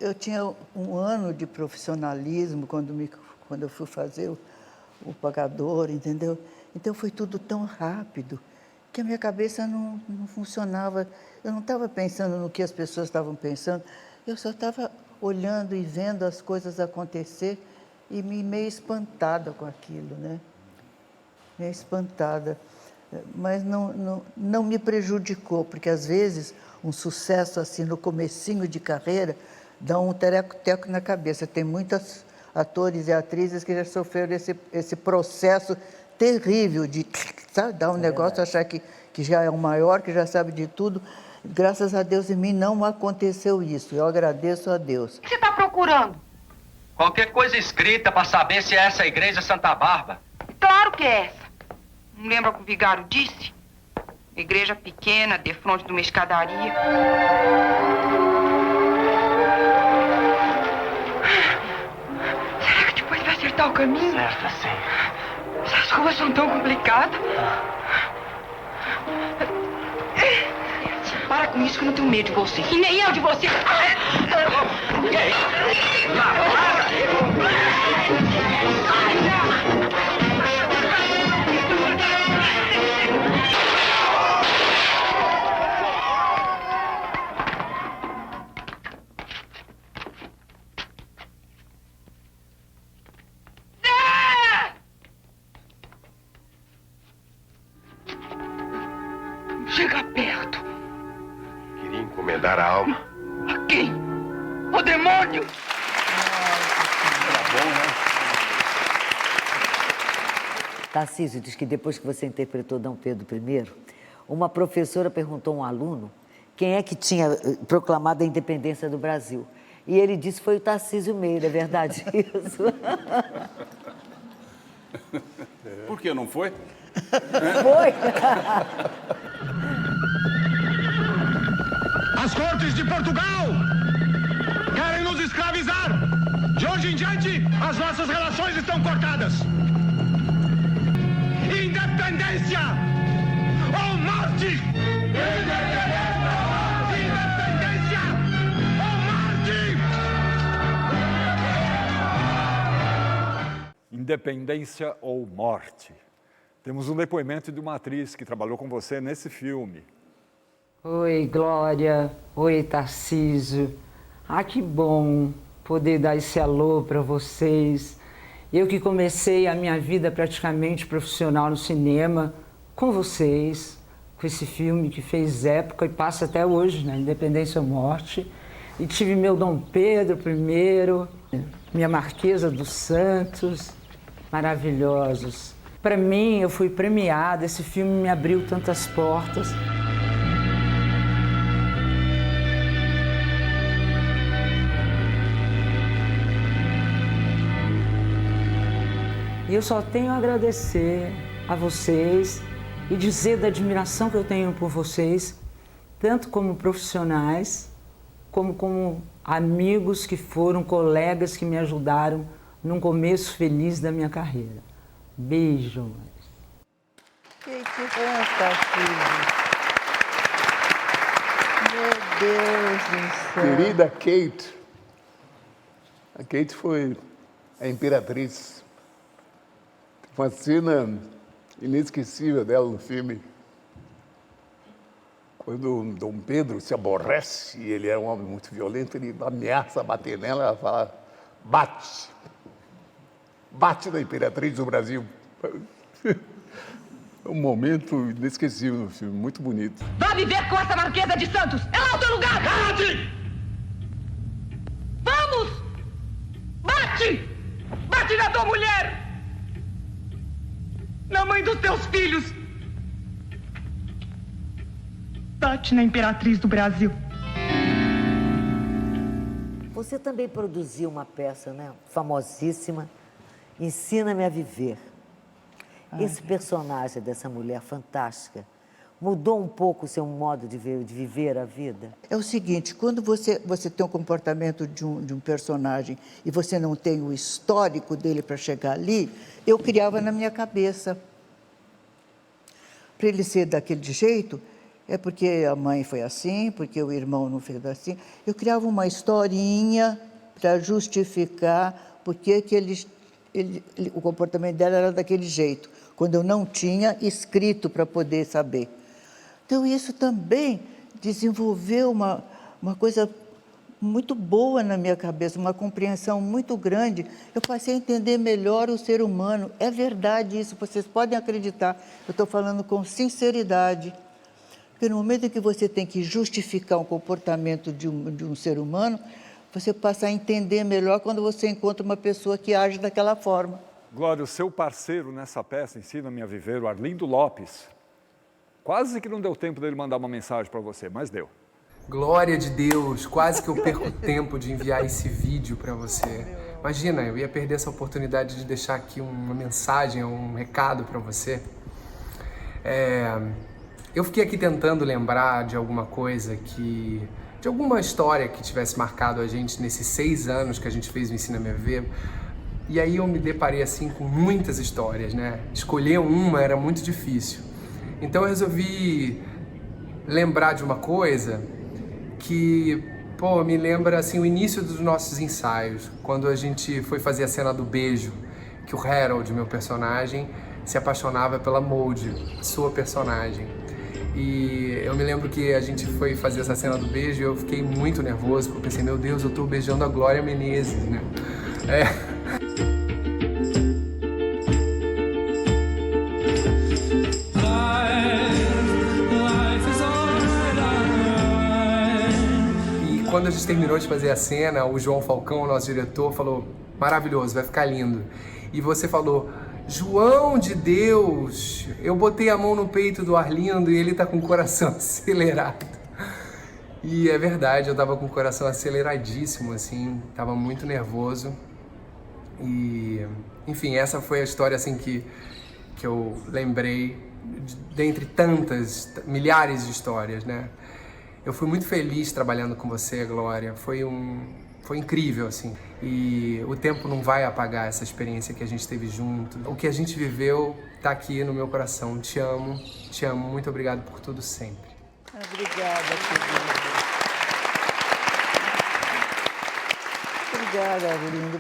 Eu tinha um ano de profissionalismo quando eu fui fazer o Pagador, entendeu? Então foi tudo tão rápido que a minha cabeça não funcionava. Eu não estava pensando no que as pessoas estavam pensando, eu só estava olhando e vendo as coisas acontecer e meio espantada com aquilo, né? Meio espantada. Mas não me prejudicou, porque às vezes um sucesso assim no comecinho de carreira dá um teco-teco na cabeça. Tem muitos atores e atrizes que já sofreram esse processo terrível de, sabe, dar um negócio, achar que já é o maior, que já sabe de tudo. Graças a Deus, em mim não aconteceu isso. Eu agradeço a Deus. O que você está procurando? Qualquer coisa escrita para saber se é essa a igreja Santa Bárbara. Claro que é essa. Não lembra o que o vigário disse? Igreja pequena, defronte de uma escadaria. Será que depois vai acertar o caminho? Certo, sim. Essas ruas são tão complicadas. Para com isso que eu não tenho medo de você. E nem eu de você. Chega perto. Queria encomendar a alma. A quem? O demônio! Tarcísio diz que depois que você interpretou Dom Pedro I, uma professora perguntou a um aluno quem é que tinha proclamado a independência do Brasil. E ele disse que foi o Tarcísio Meira, é verdade isso? Por que não foi? Foi! As cortes de Portugal querem nos escravizar. De hoje em diante, as nossas relações estão cortadas. Independência ou morte! Independência ou morte! Independência ou morte. Temos um depoimento de uma atriz que trabalhou com você nesse filme. Oi, Glória. Oi, Tarcísio. Ah, que bom poder dar esse alô para vocês. Eu que comecei a minha vida praticamente profissional no cinema com vocês, com esse filme que fez época e passa até hoje, né? Independência ou Morte. E tive meu Dom Pedro I, minha Marquesa dos Santos, maravilhosos. Para mim, eu fui premiada, esse filme me abriu tantas portas. E eu só tenho a agradecer a vocês e dizer da admiração que eu tenho por vocês, tanto como profissionais, como amigos que foram colegas que me ajudaram num começo feliz da minha carreira. Beijo. Que fantástico. Meu Deus do céu. Querida Kate, a Kate foi a imperatriz. Uma cena inesquecível dela no filme. Quando Dom Pedro se aborrece, e ele é um homem muito violento, ele ameaça bater nela, ela fala, bate. Bate na imperatriz do Brasil. É um momento inesquecível no filme, muito bonito. Vá viver com essa Marquesa de Santos! É lá o teu lugar! Bate! Vamos! Bate! Bate na tua mulher! Na mãe dos teus filhos! Bate na imperatriz do Brasil! Você também produziu uma peça, né, famosíssima, Ensina-me a Viver. Esse personagem dessa mulher fantástica mudou um pouco o seu modo de viver a vida? É o seguinte, quando você tem um comportamento de um personagem e você não tem o histórico dele para chegar ali, eu criava na minha cabeça. Para ele ser daquele jeito, é porque a mãe foi assim, porque o irmão não fez assim. Eu criava uma historinha para justificar por que o comportamento dela era daquele jeito, quando eu não tinha escrito para poder saber. Então, isso também desenvolveu uma coisa muito boa na minha cabeça, uma compreensão muito grande. Eu passei a entender melhor o ser humano. É verdade isso, vocês podem acreditar. Eu estou falando com sinceridade. Porque no momento em que você tem que justificar um comportamento de um ser humano, você passa a entender melhor quando você encontra uma pessoa que age daquela forma. Glória, o seu parceiro nessa peça, Ensina-me a Viver, o Arlindo Lopes, quase que não deu tempo dele mandar uma mensagem para você, mas deu. Glória de Deus, quase que eu perco tempo de enviar esse vídeo para você. Imagina, eu ia perder essa oportunidade de deixar aqui uma mensagem, um recado para você. Eu fiquei aqui tentando lembrar de alguma coisa de alguma história que tivesse marcado a gente nesses 6 anos que a gente fez o Ensina-me a Viver. E aí eu me deparei assim com muitas histórias, né? Escolher uma era muito difícil. Então eu resolvi lembrar de uma coisa que, me lembra assim o início dos nossos ensaios, quando a gente foi fazer a cena do beijo, que o Harold, meu personagem, se apaixonava pela Molde, sua personagem. E eu me lembro que a gente foi fazer essa cena do beijo e eu fiquei muito nervoso, porque eu pensei, meu Deus, eu tô beijando a Glória Menezes, né? E quando a gente terminou de fazer a cena, o João Falcão, o nosso diretor, falou, maravilhoso, vai ficar lindo. E você falou, João de Deus, eu botei a mão no peito do Arlindo e ele tá com o coração acelerado. E é verdade, eu tava com o coração aceleradíssimo, assim, tava muito nervoso. E, enfim, essa foi a história, assim, que eu lembrei, dentre tantas, milhares de histórias, né? Eu fui muito feliz trabalhando com você, Glória, foi incrível, assim. E o tempo não vai apagar essa experiência que a gente teve junto. O que a gente viveu tá aqui no meu coração. Te amo, muito obrigado por tudo sempre. Obrigada, querida. Obrigada, Arlindo.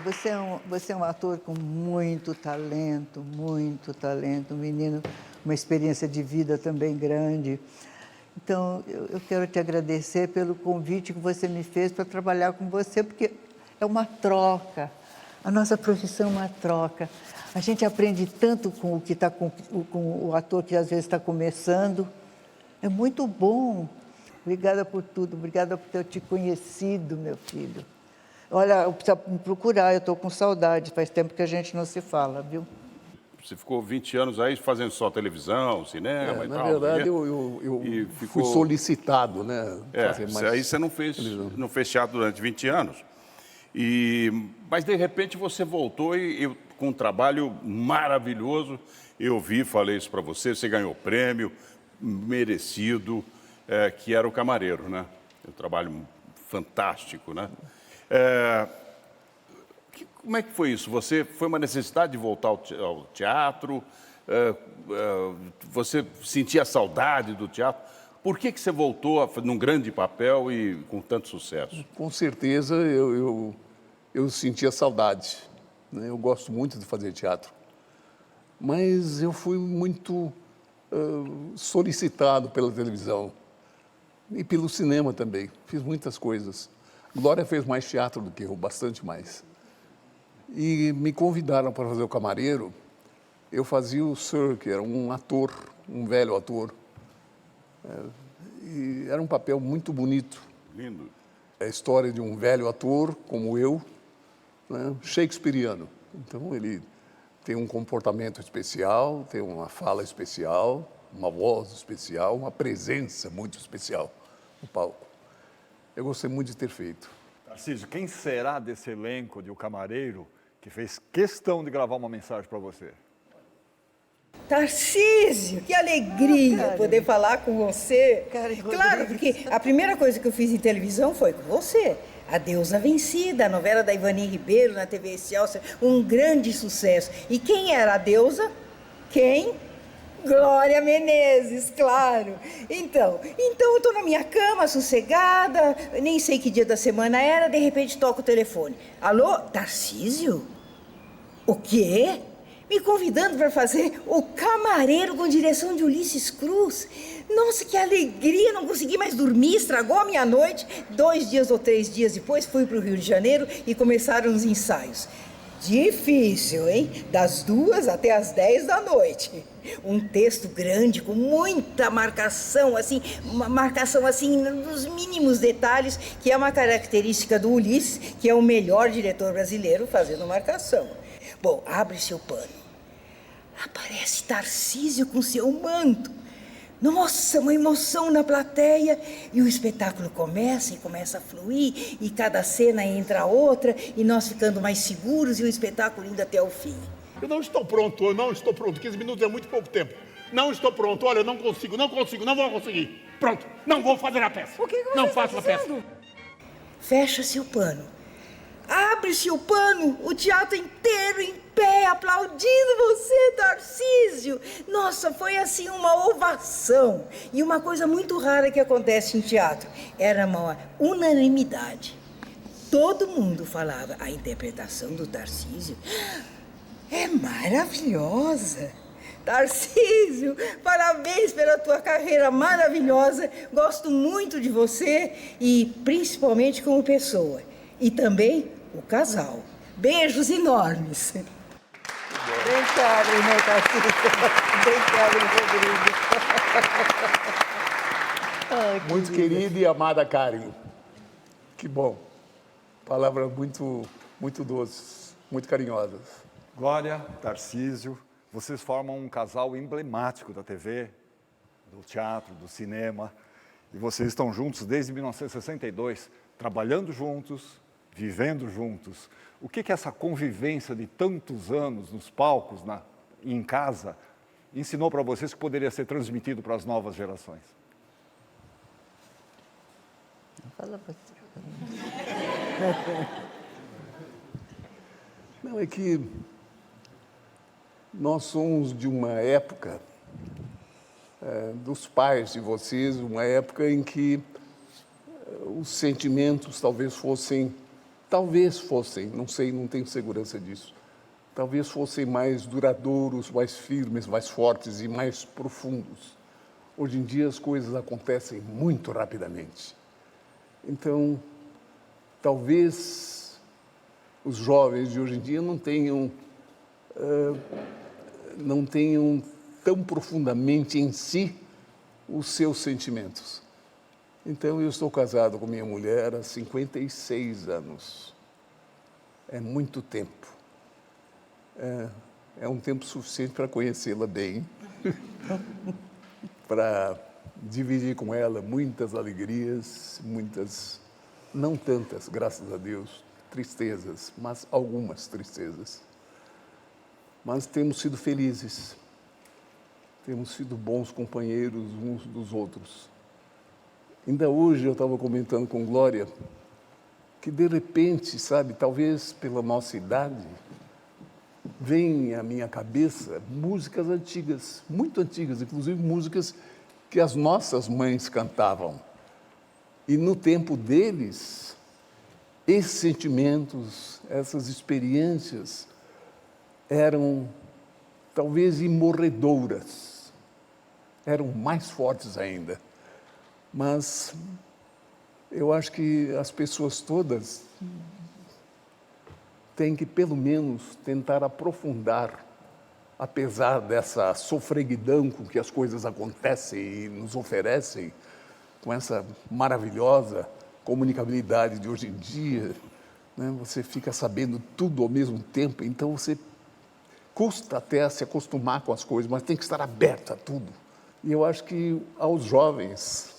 Você é um ator com muito talento, um menino, uma experiência de vida também grande. Então, eu quero te agradecer pelo convite que você me fez para trabalhar com você, porque é uma troca. A nossa profissão é uma troca. A gente aprende tanto com o que está com o ator que às vezes está começando. É muito bom. Obrigada por tudo. Obrigada por ter te conhecido, meu filho. Olha, precisa me procurar, eu estou com saudade. Faz tempo que a gente não se fala, viu? Você ficou 20 anos aí fazendo só televisão, cinema e tal. Na verdade, eu fui solicitado, né? Aí você não fez teatro durante 20 anos. Mas, de repente, você voltou com um trabalho maravilhoso. Eu falei isso para você, você ganhou prêmio, merecido, que era o Camareiro, né? Um trabalho fantástico, né? Como é que foi isso? Foi uma necessidade de voltar ao teatro? Você sentia saudade do teatro? Por que você voltou num grande papel e com tanto sucesso? Com certeza eu sentia saudade, né? Eu gosto muito de fazer teatro. Mas eu fui muito solicitado pela televisão e pelo cinema também. Fiz muitas coisas. Glória fez mais teatro do que eu, bastante mais. E me convidaram para fazer o Camareiro. Eu fazia o Sir, que era um ator, um velho ator. E era um papel muito bonito. Lindo. É a história de um velho ator, como eu, né, shakespeariano. Então, ele tem um comportamento especial, tem uma fala especial, uma voz especial, uma presença muito especial no palco. Eu gostei muito de ter feito. Tarcísio, quem será desse elenco de O Camareiro que fez questão de gravar uma mensagem para você? Tarcísio, que alegria poder falar com você. Claro, porque a primeira coisa que eu fiz em televisão foi com você. A Deusa Vencida, a novela da Ivani Ribeiro na TV Excelsior, um grande sucesso. E quem era a Deusa? Quem? Glória Menezes, claro. Então eu tô na minha cama, sossegada, nem sei que dia da semana era, de repente toco o telefone. Alô, Tarcísio? O quê? Me convidando para fazer O Camareiro com direção de Ulisses Cruz. Nossa, que alegria, não consegui mais dormir, estragou a minha noite. 2 dias ou 3 dias depois, fui para o Rio de Janeiro e começaram os ensaios. Difícil, hein? Das 2 até as 10 da noite. Um texto grande, com muita marcação, assim, uma marcação assim, nos mínimos detalhes, que é uma característica do Ulisses, que é o melhor diretor brasileiro fazendo marcação. Bom, abre-se o pano. Aparece Tarcísio com seu manto. Nossa, uma emoção na plateia. E o espetáculo começa a fluir, e cada cena entra a outra, e nós ficando mais seguros, e o espetáculo indo até o fim. Eu não estou pronto. 15 minutos é muito pouco tempo. Não estou pronto. Olha, eu não vou conseguir. Pronto, não vou fazer a peça. O que você não está faço a peça. Fecha-se o pano. Abre-se o pano, o teatro inteiro em pé, aplaudindo você, Tarcísio. Nossa, foi assim uma ovação. E uma coisa muito rara que acontece em teatro, era uma unanimidade. Todo mundo falava, a interpretação do Tarcísio é maravilhosa. Tarcísio, parabéns pela tua carreira maravilhosa. Gosto muito de você e principalmente como pessoa. E também o casal. Beijos enormes. Bem caro, né, Tarcísio? Bem caro, Rodrigo. Muito querida e amada Karen. Que bom. Palavras muito doces, muito carinhosas. Glória, Tarcísio, vocês formam um casal emblemático da TV, do teatro, do cinema. E vocês estão juntos desde 1962, trabalhando juntos, vivendo juntos. O que essa convivência de tantos anos nos palcos e em casa ensinou para vocês que poderia ser transmitido para as novas gerações? Fala pra você. Não, é que nós somos de uma época, dos pais de vocês, uma época em que os sentimentos talvez fossem, não sei, não tenho segurança disso, talvez fossem mais duradouros, mais firmes, mais fortes e mais profundos. Hoje em dia as coisas acontecem muito rapidamente. Então, talvez os jovens de hoje em dia não tenham tão profundamente em si os seus sentimentos. Então, eu estou casado com minha mulher há 56 anos. É muito tempo. É um tempo suficiente para conhecê-la bem, para dividir com ela muitas alegrias, não tantas, graças a Deus, tristezas, mas algumas tristezas. Mas temos sido felizes, temos sido bons companheiros uns dos outros. Ainda hoje eu estava comentando com Glória que de repente, sabe, talvez pela nossa idade, vem à minha cabeça músicas antigas, muito antigas, inclusive músicas que as nossas mães cantavam. E no tempo deles, esses sentimentos, essas experiências eram talvez imorredoras, eram mais fortes ainda. Mas eu acho que as pessoas todas têm que, pelo menos, tentar aprofundar, apesar dessa sofreguidão com que as coisas acontecem e nos oferecem, com essa maravilhosa comunicabilidade de hoje em dia, né? Você fica sabendo tudo ao mesmo tempo, então você custa até a se acostumar com as coisas, mas tem que estar aberto a tudo. E eu acho que aos jovens,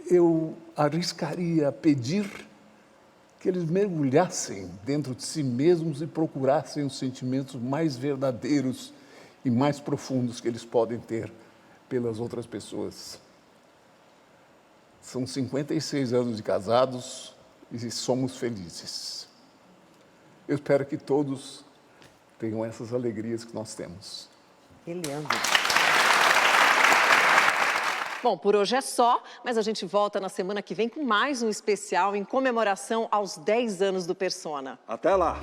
eu arriscaria pedir que eles mergulhassem dentro de si mesmos e procurassem os sentimentos mais verdadeiros e mais profundos que eles podem ter pelas outras pessoas. São 56 anos de casados e somos felizes. Eu espero que todos tenham essas alegrias que nós temos. Que lindo. Bom, por hoje é só, mas a gente volta na semana que vem com mais um especial em comemoração aos 10 anos do Persona. Até lá!